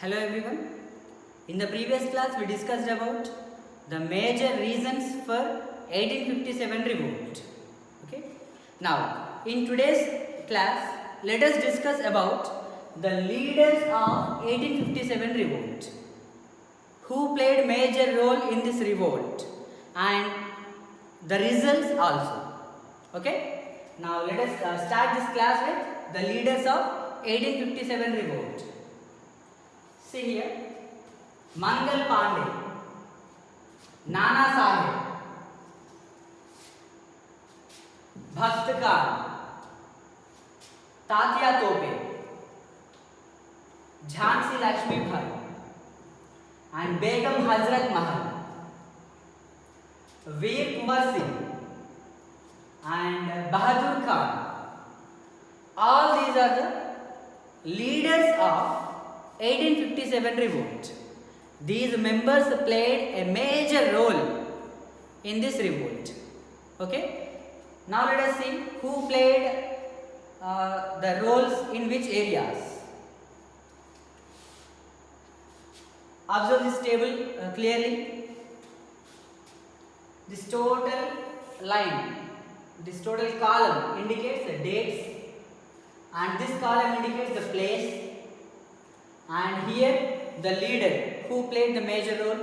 Hello everyone. In the previous class we discussed about the major reasons for 1857 revolt. Okay. Now in today's class let us discuss about the leaders of 1857 revolt. Who played major role in this revolt and the results also. Okay. Now let us start this class with the leaders of 1857 revolt. See here, Mangal Pandey, Nana Sahib, Bhakt Khan, Tatya Tope, Jhansi Lakshmi Bhai, and Begum Hazrat Mahal, Veer Kumar Singh, and Bahadur Khan. All these are the leaders of 1857 revolt. These members played a major role in this revolt. Okay. Now let us see who played the roles in which areas. Observe this table clearly. This total line, this total column indicates the dates, and this column indicates the place. And here the leader who played the major role,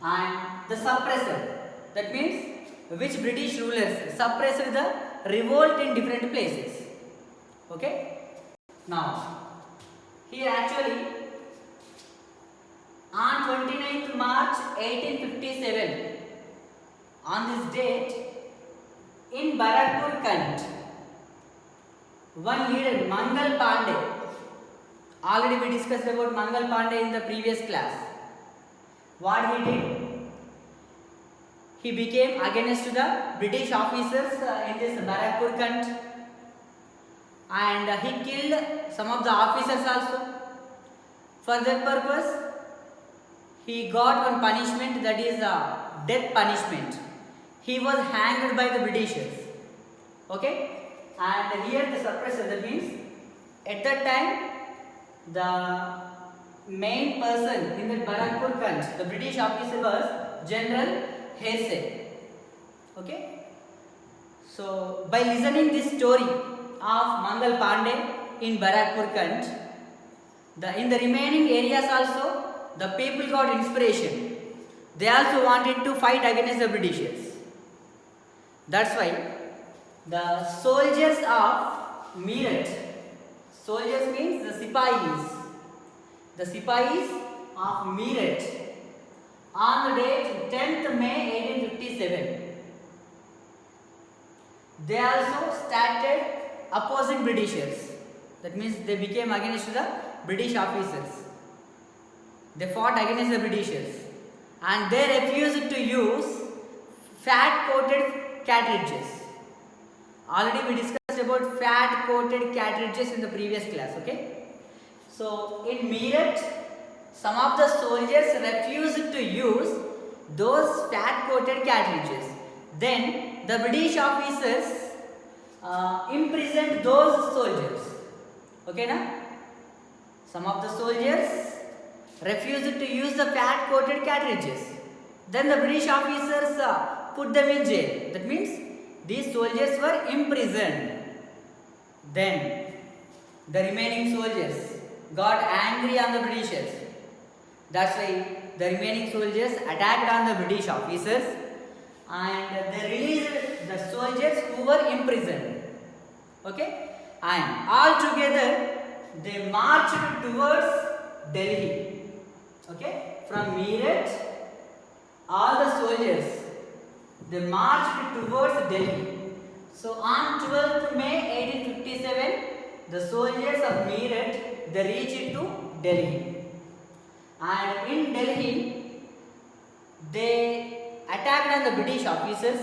and the suppressor, that means which British rulers suppressed the revolt in different places. Okay. Now here actually on 29th March 1857, on this date in Barakpur Kant, one leader Mangal Pandey. Already we discussed about Mangal Pandey in the previous class. What he did? He became against the British officers in this Barakpur Kant, and he killed some of the officers also. For that purpose, he got one punishment, that is death punishment. He was hanged by the Britishers. Okay? And here the suppressor, that means at that time the main person in the Barakpur Kant, the British officer, was General Hersey. Okay. So by listening this story of Mangal Pandey in Barakpur Kant, in the remaining areas also the people got inspiration. They also wanted to fight against the Britishers. That's why the soldiers of Meerut, soldiers means the Sipahis. The Sipahis of Meerut, on the date 10th May 1857, they also started opposing Britishers. That means they became against the British officers. They fought against the Britishers, and they refused to use fat coated cartridges. Already we discussed about fat coated cartridges in the previous class. Okay. So in Meerut, some of the soldiers refused to use those fat coated cartridges. Then the British officers imprisoned those soldiers. Okay, na? Some of the soldiers refused to use the fat coated cartridges. Then the British officers put them in jail. That means these soldiers were imprisoned. Then the remaining soldiers got angry on the Britishers. That's why the remaining soldiers attacked on the British officers, and they released the soldiers who were imprisoned. Okay, and all together they marched towards Delhi. Okay, from Meerut, all the soldiers, they marched towards Delhi. So on 12th May 1857, the soldiers of Meerut, they reached to Delhi. And in Delhi, they attacked on the British officers,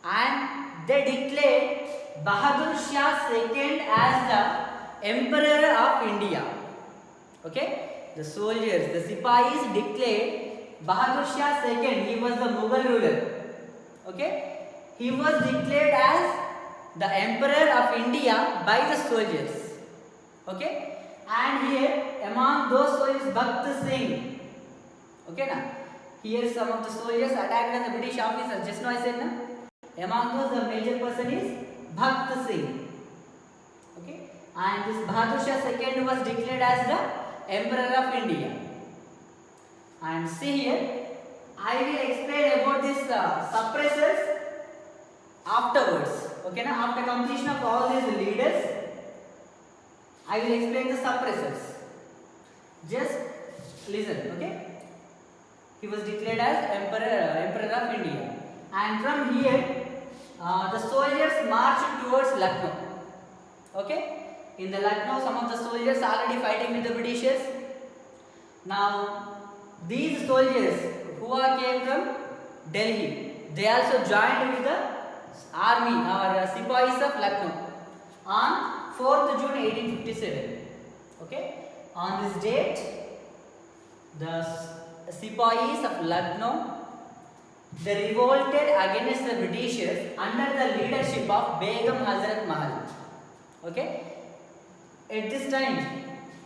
and they declared Bahadur Shah II as the Emperor of India. Okay? The soldiers, the Sipahis declared Bahadur Shah II, he was the Mughal ruler. Okay? He was declared as the Emperor of India by the soldiers. Okay? And here among those soldiers Bhagat Singh. Okay na? Here some of the soldiers attacked the British officers. Just now I said na? Among those the major person is Bhagat Singh. Okay? And this Bahadur Shah II was declared as the Emperor of India. And see here, I will explain about this suppressors afterwards. Okay na? After completion of all these leaders, I will explain the suppressors. Just listen, okay? He was declared as Emperor of India. And from here, the soldiers marched towards Lucknow. Okay? In the Lucknow, some of the soldiers already fighting with the Britishers. Now, these soldiers who came from Delhi, they also joined with the army or Sipahis of Lucknow on 4th June 1857. Okay? On this date, the Sipahis of Lucknow, they revolted against the Britishers under the leadership of Begum Hazrat Mahal. Okay? At this time,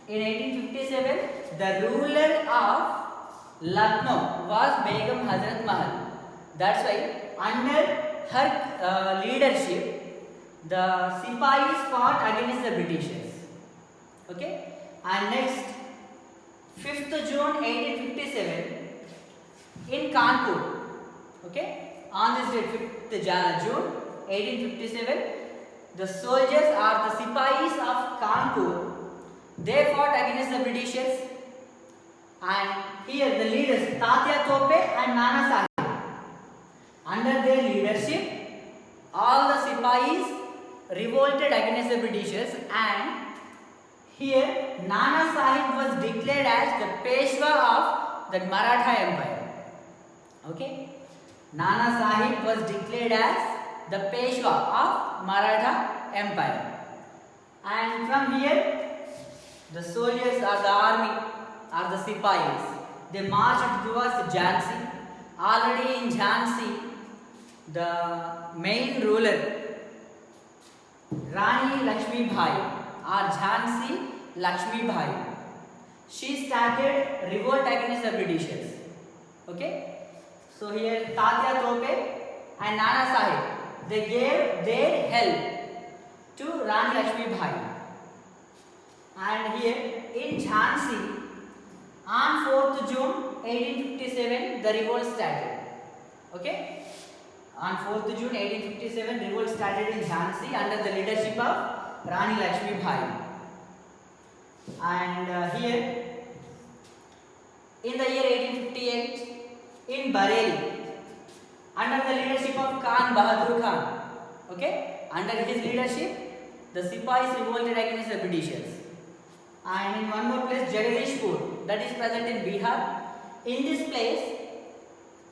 in 1857, the ruler of Lucknow was Begum Hazrat Mahal. That's why under her leadership, the Sipahis fought against the Britishers. Okay? And next, 5th June 1857, in Kanpur. Okay? On this date, 5th June 1857, the soldiers or the Sipahis of Kanpur, they fought against the Britishers. And here the leaders Tatya Tope and Nana Sahib, under their leadership, all the Sipahis revolted against the Britishers, and here Nana Sahib was declared as the Peshwa of the Maratha Empire. Okay? Nana Sahib was declared as the Peshwa of Maratha Empire. And from here, the soldiers or the army or the Sipahis, they marched towards Jhansi. Already in Jhansi, the main ruler, Rani Lakshmi Bai or Jhansi Lakshmi Bai, she started revolt against the Britishers. Okay? So here Tatya Tope and Nana Sahib, they gave their help to Rani Lakshmi Bai. And here in Jhansi, on 4th June 1857, the revolt started. Okay? On 4th June 1857, revolt started in Jhansi under the leadership of Rani Lakshmi Bai. And here, in the year 1858, in Bareilly, under the leadership of Khan Bahadur Khan, okay, under his leadership, the Sipahis revolted against the Britishers. And in one more place, Jagadishpur, that is present in Bihar. In this place,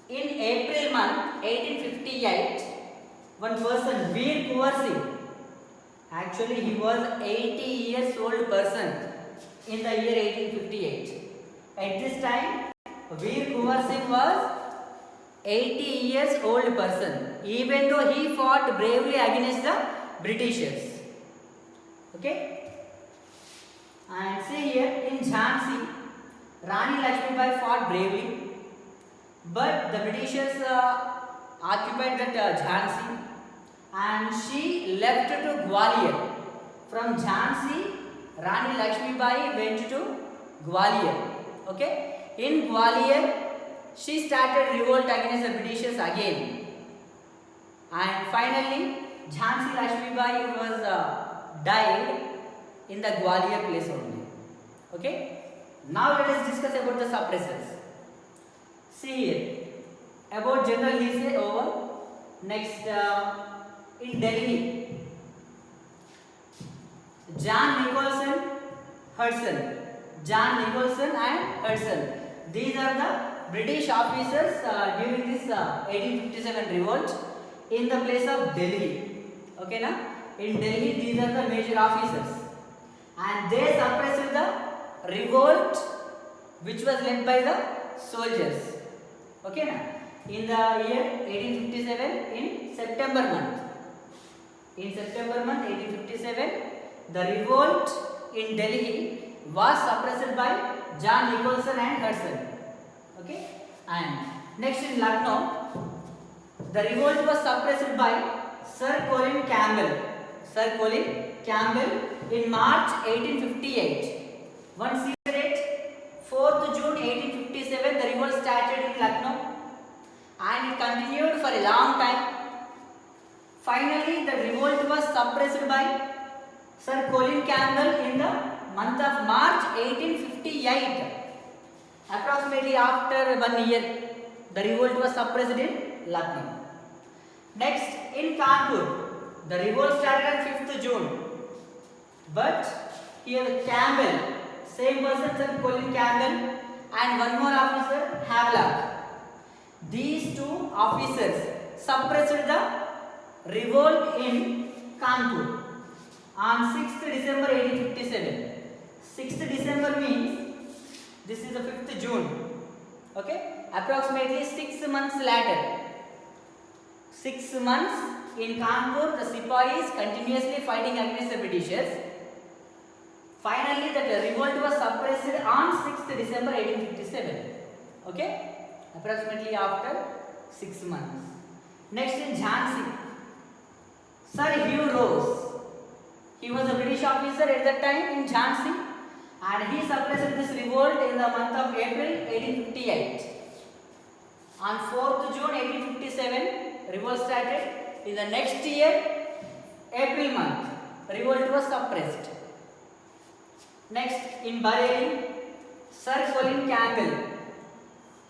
in April month 1858, one person, Veer Kunwar Singh, actually he was 80 years old person in the year 1858. At this time, Veer Kunwar Singh was 80 years old person, even though he fought bravely against the Britishers. Okay? And see here in Jhansi, Rani Lakshmi Bai fought bravely, but the Britishers occupied that Jhansi, and she left to Gwalior. From Jhansi, Rani Lakshmi Bai went to Gwalior. Okay? In Gwalior, she started revolt against the Britishers again. And finally, Jhansi Lakshmi Bai was died in the Gwalior place only. Okay? Now let us discuss about the suppressors. See here, about General Hearsay over. Next, in Delhi, John Nicholson, Hudson. John Nicholson and Hudson. These are the British officers during this 1857 revolt in the place of Delhi. Okay, na? In Delhi, these are the major officers, and they suppressed the revolt which was led by the soldiers. Okay, na? In the year 1857, in September month. In September month 1857, the revolt in Delhi was suppressed by John Nicholson and Hudson. Okay, and next in Lucknow, the revolt was suppressed by Sir Colin Campbell. Sir Colin Campbell in March 1858. One serious date, 4th June 1857, the revolt started in Lucknow and it continued for a long time. Finally, the revolt was suppressed by Sir Colin Campbell in the month of March 1858. Approximately after 1 year, the revolt was suppressed in Lucknow. Next, in Kanpur, the revolt started on 5th June. But here Campbell, same person, Sir Colin Campbell, and one more officer, Havelock. These two officers suppressed the revolt in Kanpur on 6th December 1857. 6th December means this is the 5th June. Okay, approximately 6 months later. 6 months in Kanpur, the Sipahis continuously fighting against the Britishers. Finally, the revolt was suppressed on 6th December 1857. Okay, approximately after 6 months. Next in Jhansi, Sir Hugh Rose. He was a British officer at that time in Jhansi, and he suppressed this revolt in the month of April 1858. On 4th June 1857, revolt started. In the next year, April month, revolt was suppressed. Next, in Bareilly, Sir Colin Campbell,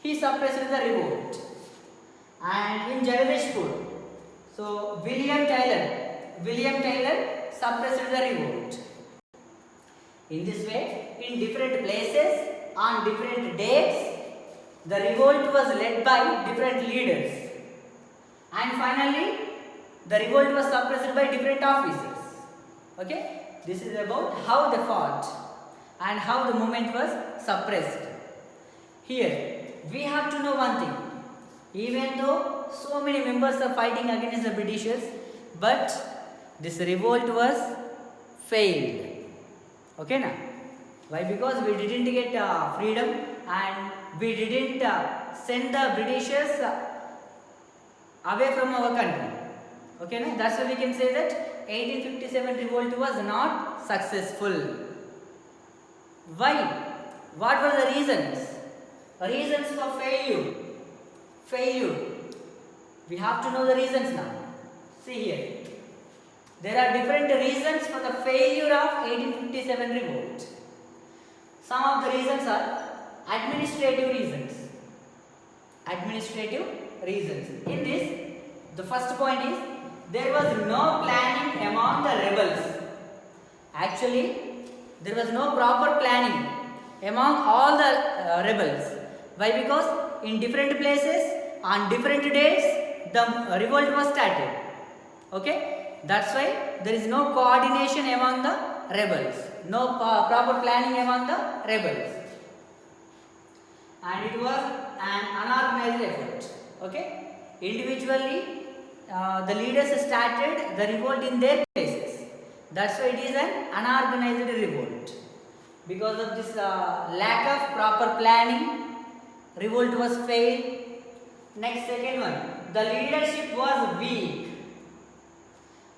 he suppressed the revolt. And in Jagadishpur, so William Taylor suppressed the revolt. In this way, in different places, on different dates, the revolt was led by different leaders. And finally, the revolt was suppressed by different officers. Okay, this is about how they fought and how the movement was suppressed. Here, we have to know one thing. Even though so many members are fighting against the Britishers, but this revolt was failed. Okay, now? Why? Because we didn't get freedom and we didn't send the Britishers away from our country. Okay, now? That's why we can say that 1857 revolt was not successful. Why? What were the reasons? Reasons for failure. We have to know the reasons now. See here. There are different reasons for the failure of 1857 revolt. Some of the reasons are administrative reasons. In this, the first point is there was no planning among the rebels. Actually, there was no proper planning among all the rebels. Why? Because in different places, on different dates, the revolt was started. Okay, that's why there is no coordination among the rebels, no proper planning among the rebels, and it was an unorganized effort. Okay, individually, the leaders started the revolt in their places. That's why it is an unorganized revolt. Because of this lack of proper planning, revolt was failed. Next, second one, the leadership was weak.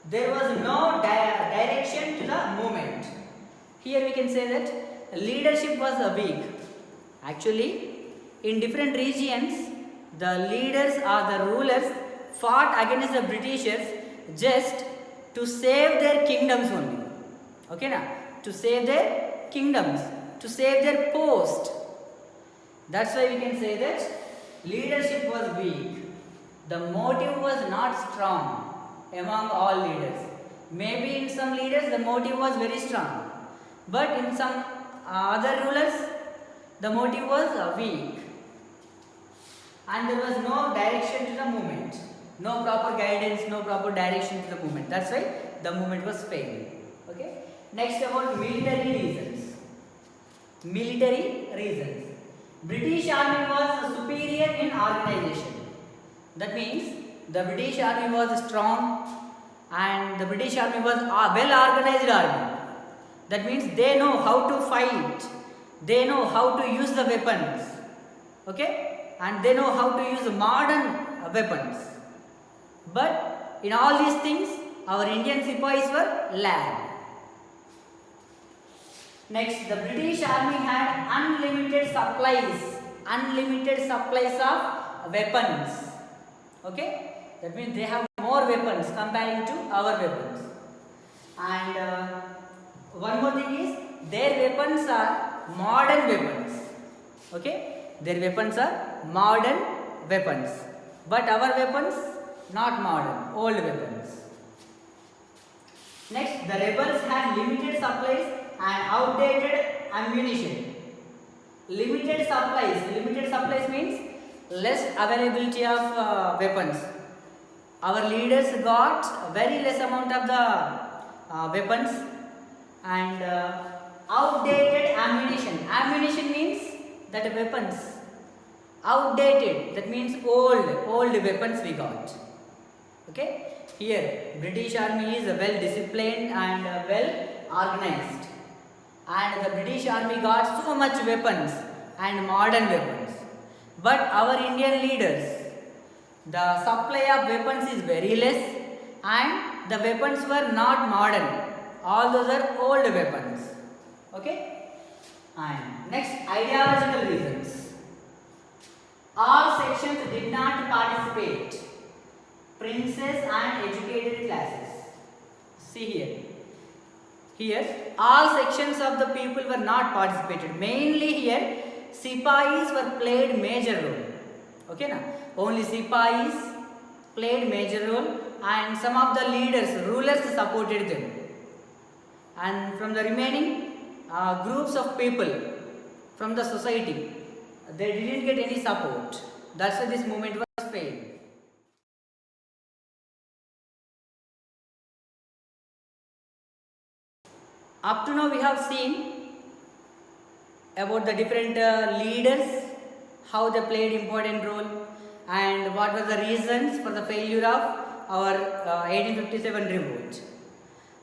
There was no direction to the movement. Here we can say that leadership was weak. Actually, in different regions, the leaders or the rulers fought against the Britishers just to save their kingdoms only. Okay, now? To save their kingdoms, to save their post. That's why we can say that leadership was weak. The motive was not strong among all leaders. Maybe in some leaders the motive was very strong, but in some other rulers the motive was weak. And there was no direction to the movement. No proper guidance, no proper direction to the movement. That's why the movement was failed. Okay. Next, about military reasons. British Army was superior in organization. That means the British Army was strong and the British Army was a well organized army. That means they know how to fight, they know how to use the weapons, okay, and they know how to use modern weapons. But in all these things, our Indian Sipais were lag. Next, the British Army had unlimited supplies of weapons. Okay, that means they have more weapons comparing to our weapons. And one more thing is, their weapons are modern weapons. Okay, their weapons are modern weapons, but our weapons not modern, old weapons. Next, the rebels had limited supplies and outdated ammunition. Limited supplies means less availability of weapons. Our leaders got very less amount of the weapons, and outdated ammunition. Ammunition means that weapons. Outdated, that means old weapons we got. Okay, here British Army is well disciplined and well organized, and the British Army got so much weapons and modern weapons. But our Indian leaders, the supply of weapons is very less, and the weapons were not modern. All those are old weapons. Okay, and next, ideological reasons. All sections did not participate. Princes and educated classes. See here. Here, all sections of the people were not participated. Mainly here, Sipais were played major role. Okay, now only Sipais played major role, and some of the leaders, rulers supported them. And from the remaining groups of people from the society, they didn't get any support. That's why this movement was failed. Up to now we have seen about the different leaders, how they played important role, and what were the reasons for the failure of our 1857 revolt.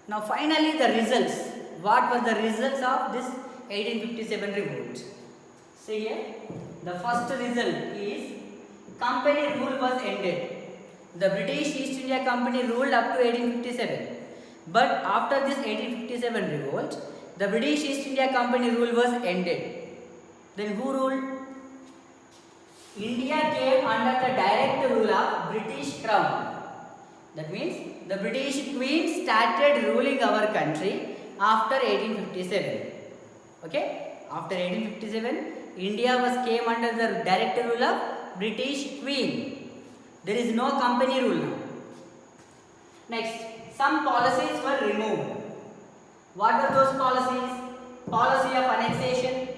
Now finally the results. What were the results of this 1857 revolt? See here, the first result is company rule was ended. The British East India Company ruled up to 1857. But after this 1857 revolt, the British East India Company rule was ended. Then who ruled? India came under the direct rule of British Crown. That means the British Queen started ruling our country after 1857. Okay? After 1857, India came under the direct rule of British Queen. There is no company rule now. Next, some policies were removed. What were those policies? Policy of annexation,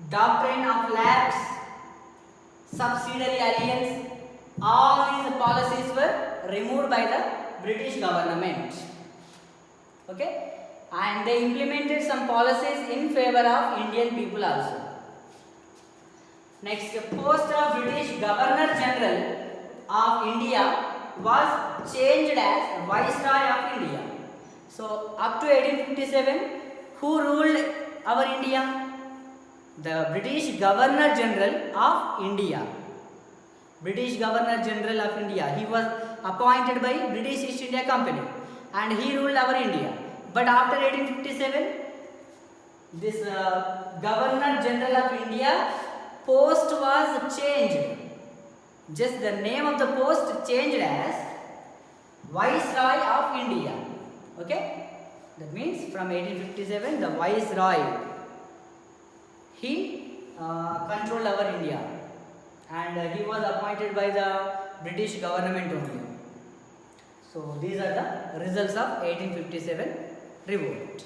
doctrine of lapse, subsidiary alliance. All these policies were removed by the British government. Okay? And they implemented some policies in favor of Indian people also. Next, post of British Governor General of India was changed as Viceroy of India. So up to 1857, who ruled our India? The British Governor General of India. British Governor General of India. He was appointed by British East India Company and he ruled our India. But after 1857, this Governor General of India post was changed. Just the name of the post changed as Viceroy of India. Okay? That means from 1857, the Viceroy, he controlled our India, and he was appointed by the British government only. So these are the results of 1857 revolt.